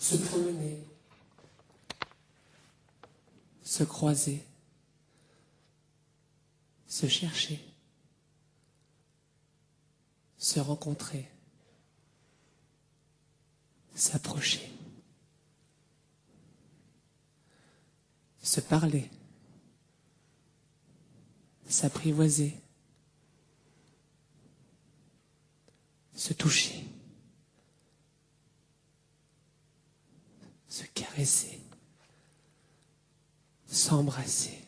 se promener, se croiser, se chercher, se rencontrer, s'approcher, se parler, s'apprivoiser, se toucher, se caresser, s'embrasser,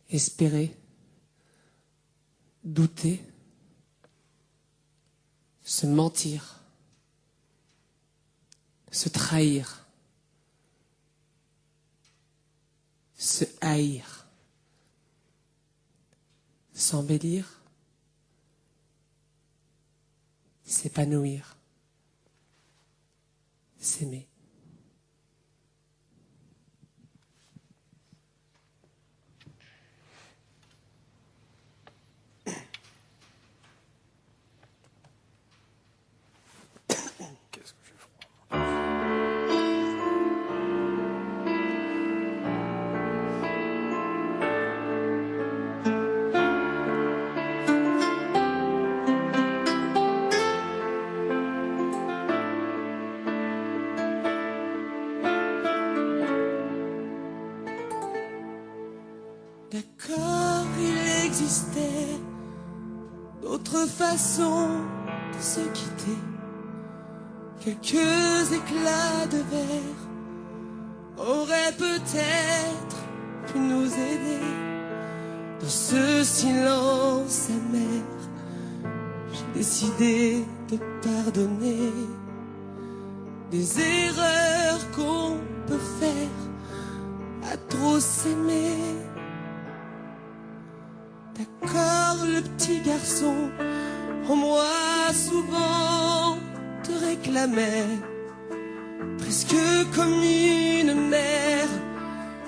espérer, douter, se mentir, se trahir, se haïr, s'embellir, s'épanouir, s'aimer. Qu'est-ce que j'ai froid. D'accord, il existait d'autres façons de se quitter. Quelques éclats de verre auraient peut-être pu nous aider. Dans ce silence amer, j'ai décidé de pardonner des erreurs qu'on peut faire à trop s'aimer. D'accord, le petit garçon en moi souvent te réclamait, presque comme une mère.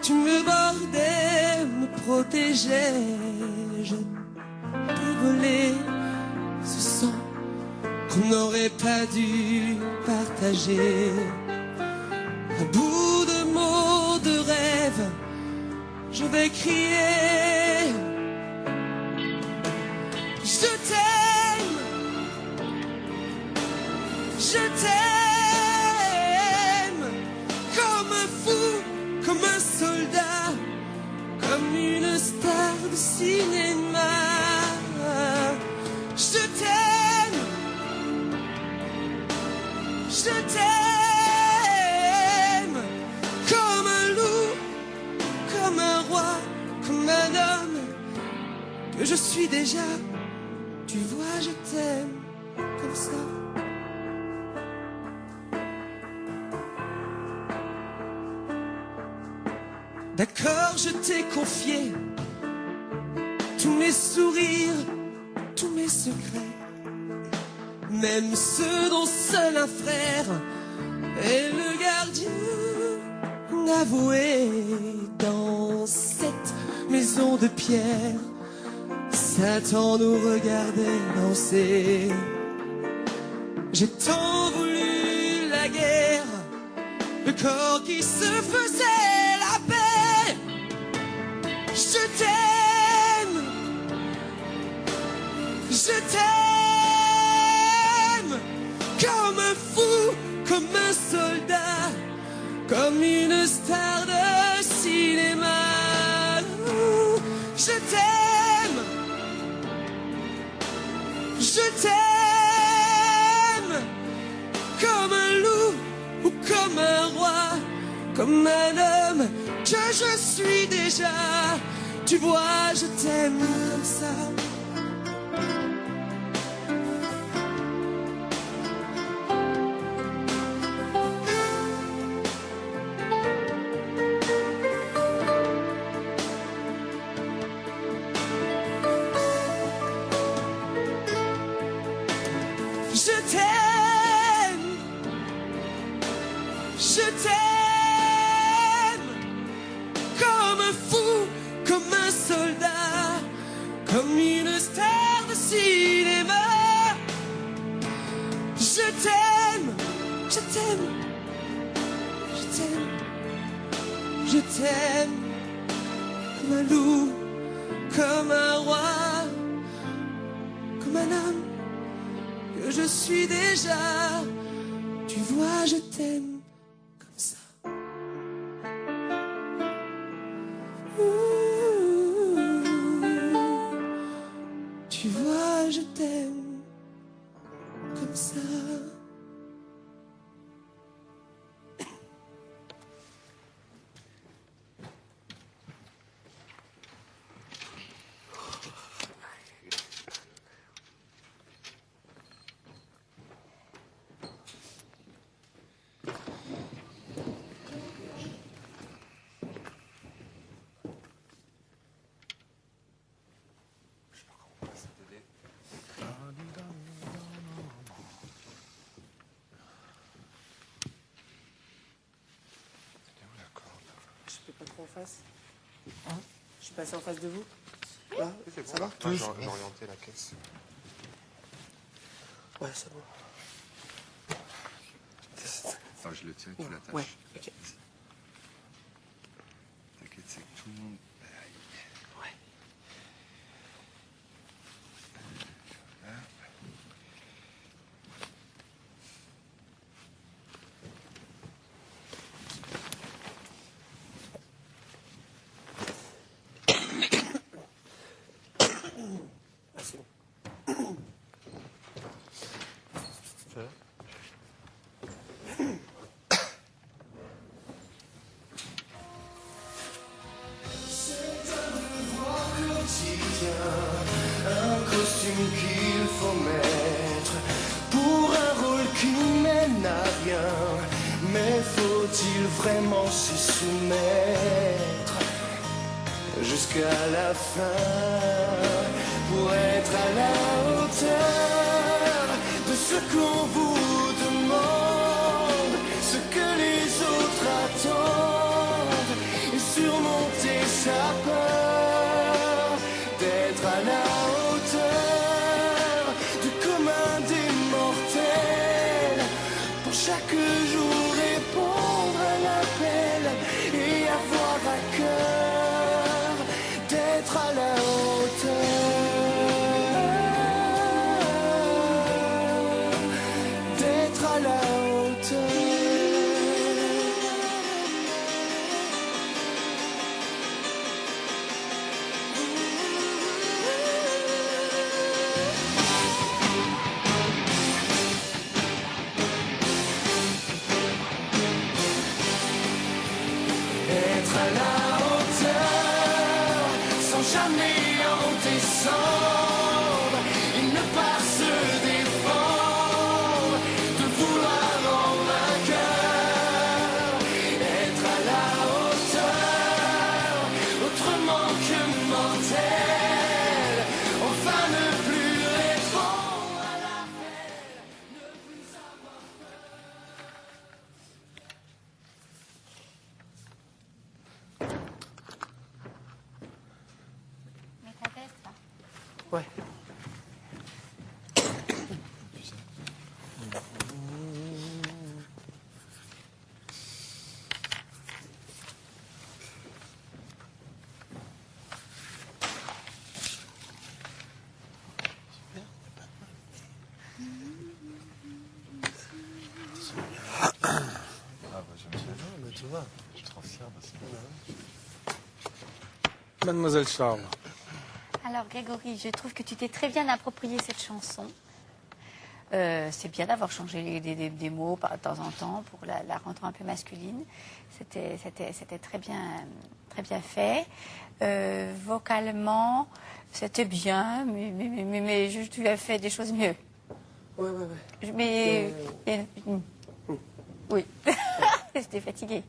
Tu me bordais, me protégeais. Je t'ai volé ce sang qu'on n'aurait pas dû partager. À bout de mots, de rêves, je vais crier. Je t'aime, je t'aime, comme un fou, comme un soldat, comme une star de cinéma. Je t'aime, je t'aime, comme un loup, comme un roi, comme un homme que je suis déjà. Tu vois, je t'aime comme ça. D'accord, je t'ai confié tous mes sourires, tous mes secrets, même ceux dont seul un frère est le gardien avoué. Dans cette maison de pierre, Satan nous regardait danser. J'ai tant voulu la guerre, le corps qui se faisait la paix. Je t'aime, je t'aime, comme un fou, comme un soldat, comme une star de cinéma. Je t'aime, je t'aime, comme un loup ou comme un roi, comme un homme que je suis déjà. Tu vois, je t'aime comme ça. Je t'aime, je t'aime, comme un fou, comme un soldat, comme une star de cinéma. Je t'aime. t'aime, je t'aime, je t'aime. Comme un loup, comme un roi, comme un homme que je suis déjà. Tu vois, je t'aime comme ça. Tu vois, je t'aime comme ça. Je peux pas trop en face. Je suis passé en face de vous. Là, ça va? J'ai orienté la caisse. Ouais, c'est bon. Attends, je le tiens et tu l'attaches. Ouais, ok. T'inquiète, c'est que tout le monde... Ouais. Ah, c'est bon. Ça va? Un costume qu'il faut mettre pour un rôle qui mène à rien. Mais faut-il vraiment s'y soumettre jusqu'à la fin pour être à la hauteur de ce qu'on vous demande, ce que les autres attendent, et surmonter sa peur d'être à la hauteur du commun des mortels, pour chaque jour répondre à l'appel et avoir à cœur d'être à la hauteur, d'être à la hauteur. Être à la hauteur, sans jamais en descendre, et ne pas se défendre, de vouloir en vainqueur. Être à la hauteur, autrement que mortel, enfin ne plus répondre à l'appel, ne plus avoir peur. Mais ta veste, là. Ouais. Ah bah j'aime bien. Mais tu vois. Je transfère parce que... Mademoiselle Charles. Alors, Grégory, je trouve que tu t'es très bien approprié cette chanson. C'est bien d'avoir changé des mots de temps en temps pour la rendre un peu masculine. C'était très bien fait. Vocalement, c'était bien, mais tu as fait des choses mieux. Ouais. Mais... Oui. J'étais fatiguée.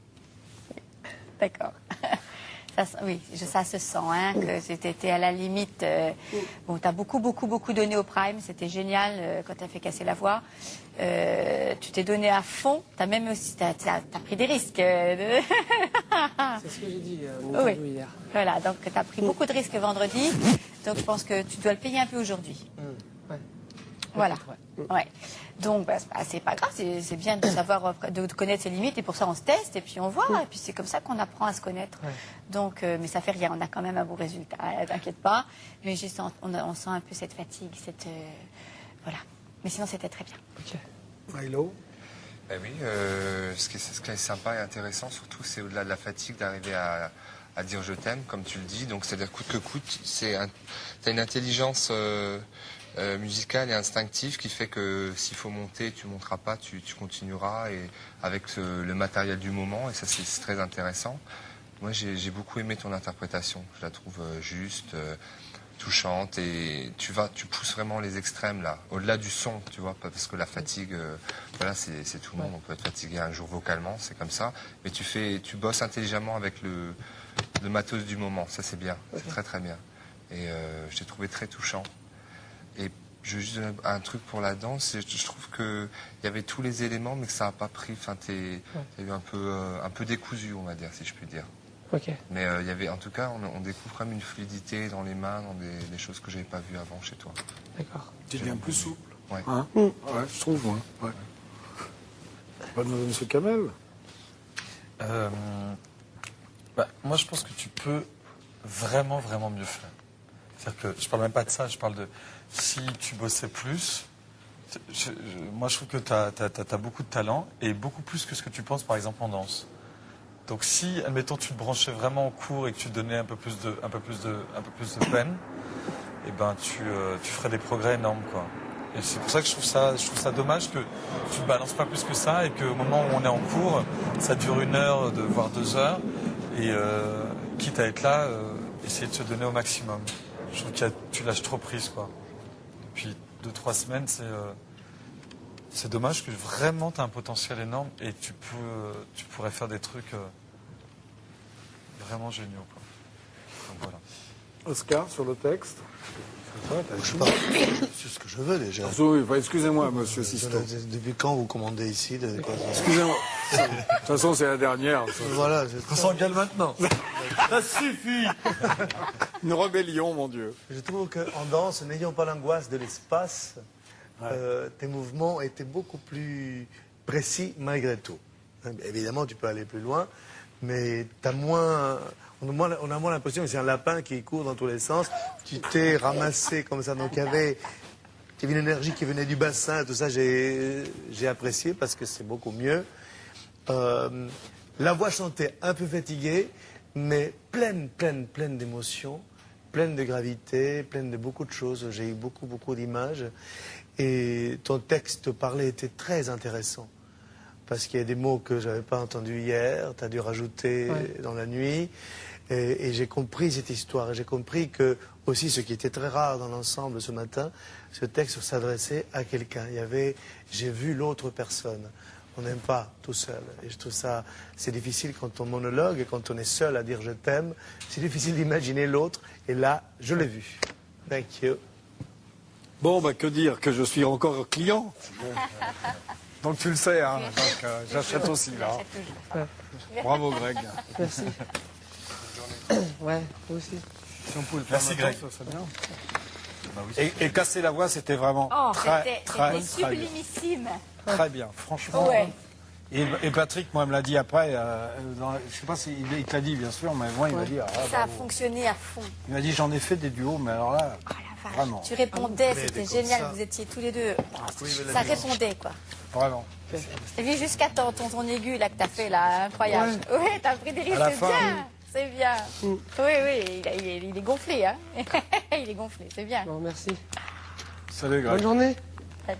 D'accord. Oui, ça se sent, hein, que c'était à la limite. Bon, tu as beaucoup donné au Prime, c'était génial quand tu as fait casser la voix. Tu t'es donné à fond, tu as même aussi t'as pris des risques. C'est ce que j'ai dit Oui. hier. Voilà, donc tu as pris beaucoup de risques vendredi, donc je pense que tu dois le payer un peu aujourd'hui. Ouais. Voilà. Ouais. Ouais. Donc, c'est pas grave, c'est bien de savoir, de connaître ses limites, et pour ça, on se teste, et puis on voit, et puis c'est comme ça qu'on apprend à se connaître. Ouais. Donc, mais ça fait rien, on a quand même un beau résultat, t'inquiète pas. Mais juste, on sent un peu cette fatigue, voilà. Mais sinon, c'était très bien. Ok. Milo? Ben oui, ce qui est sympa et intéressant surtout, c'est au-delà de la fatigue d'arriver à dire je t'aime, comme tu le dis. Donc c'est-à-dire coûte que coûte, tu as une intelligence musicale et instinctive qui fait que s'il faut monter, tu monteras pas, tu continueras et avec le matériel du moment. Et ça c'est très intéressant. Moi j'ai beaucoup aimé ton interprétation. Je la trouve juste. Touchante et tu pousses vraiment les extrêmes là, au-delà du son, tu vois, parce que la fatigue, voilà, c'est tout le monde, on peut être fatigué un jour vocalement, c'est comme ça, mais tu bosses intelligemment avec le matos du moment, ça c'est bien, c'est très très bien. Et je t'ai trouvé très touchant. Et je veux juste donner un truc pour la danse, je trouve que il y avait tous les éléments, mais que ça n'a pas pris, enfin t'as eu un peu décousu, on va dire, si je puis dire. Ok. Mais il y avait, en tout cas, on découvre quand même une fluidité dans les mains, dans des choses que j'avais pas vues avant chez toi. D'accord. Tu deviens plus souple. Ouais. Hein? Ouais, je trouve, moi. Ouais. Monsieur Kamel? Moi, je pense que tu peux vraiment, vraiment mieux faire. C'est-à-dire que je parle même pas de ça, je parle de si tu bossais plus. Moi, je trouve que tu as beaucoup de talent et beaucoup plus que ce que tu penses, par exemple, en danse. Donc si, admettons, tu te branchais vraiment au cours et que tu te donnais un peu plus de peine, eh ben tu ferais des progrès énormes, quoi. Et c'est pour ça que je trouve ça dommage que tu ne balances pas plus que ça et qu'au moment où on est en cours, ça dure 1 heure, voire 2 heures, et quitte à être là, essayer de se donner au maximum. Je trouve que tu lâches trop prise, quoi. Depuis 2-3 semaines, c'est dommage que vraiment tu as un potentiel énorme et tu pourrais faire des trucs vraiment géniaux, quoi. Donc voilà. Oscar, sur le texte? Je sais pas. C'est ce que je veux déjà. Oui, enfin, excusez-moi, monsieur Sisto. Depuis quand vous commandez ici Excusez-moi. De toute façon, c'est la dernière. Voilà. On s'engueule maintenant. Ça suffit. Une rébellion, mon Dieu. Je trouve qu'en danse, n'ayant pas l'angoisse de l'espace, tes mouvements étaient beaucoup plus précis malgré tout. Évidemment, tu peux aller plus loin, mais on a moins l'impression que c'est un lapin qui court dans tous les sens. Tu t'es ramassé comme ça, donc il y avait une énergie qui venait du bassin, tout ça, j'ai apprécié parce que c'est beaucoup mieux. La voix chantait un peu fatiguée, mais pleine d'émotions, pleine de gravité, pleine de beaucoup de choses. J'ai eu beaucoup d'images. Et ton texte parlé était très intéressant. Parce qu'il y a des mots que je n'avais pas entendus hier, tu as dû rajouter dans la nuit. Et j'ai compris cette histoire. Et j'ai compris que, aussi, ce qui était très rare dans l'ensemble ce matin, ce texte s'adressait à quelqu'un. J'ai vu l'autre personne. On n'aime pas tout seul. Et je trouve ça, c'est difficile quand on monologue et quand on est seul à dire je t'aime. C'est difficile d'imaginer l'autre. Et là, je l'ai vu. Thank you. Bon, que dire, que je suis encore client. Donc tu le sais, hein. Donc j'achète aussi, là. Bravo, Greg. Merci. Ouais, vous aussi. Si on pouvait le Merci, Greg. ça serait bien. Et casser la voix, c'était vraiment C'était très bien. sublimissime. Très bien, franchement. Ouais. Et Patrick, moi, me l'a dit après, je sais pas s'il te l'a dit, bien sûr, mais moi, il m'a dit... Ça a fonctionné à fond. Il m'a dit, j'en ai fait des duos, mais alors là, Oh la vache. vraiment, Tu répondais, Mais c'était comme génial, ça. vous étiez tous les deux. Oui, mais Ça la répondait, quoi. vraiment. Et puis jusqu'à ton aigu là que t'as fait là, incroyable. Ouais, t'as pris des risques, À la c'est fin, bien. C'est bien. Oui, il est gonflé, hein. Il est gonflé, c'est bien. Bon, merci. Salut, Greg. Bonne journée. Salut.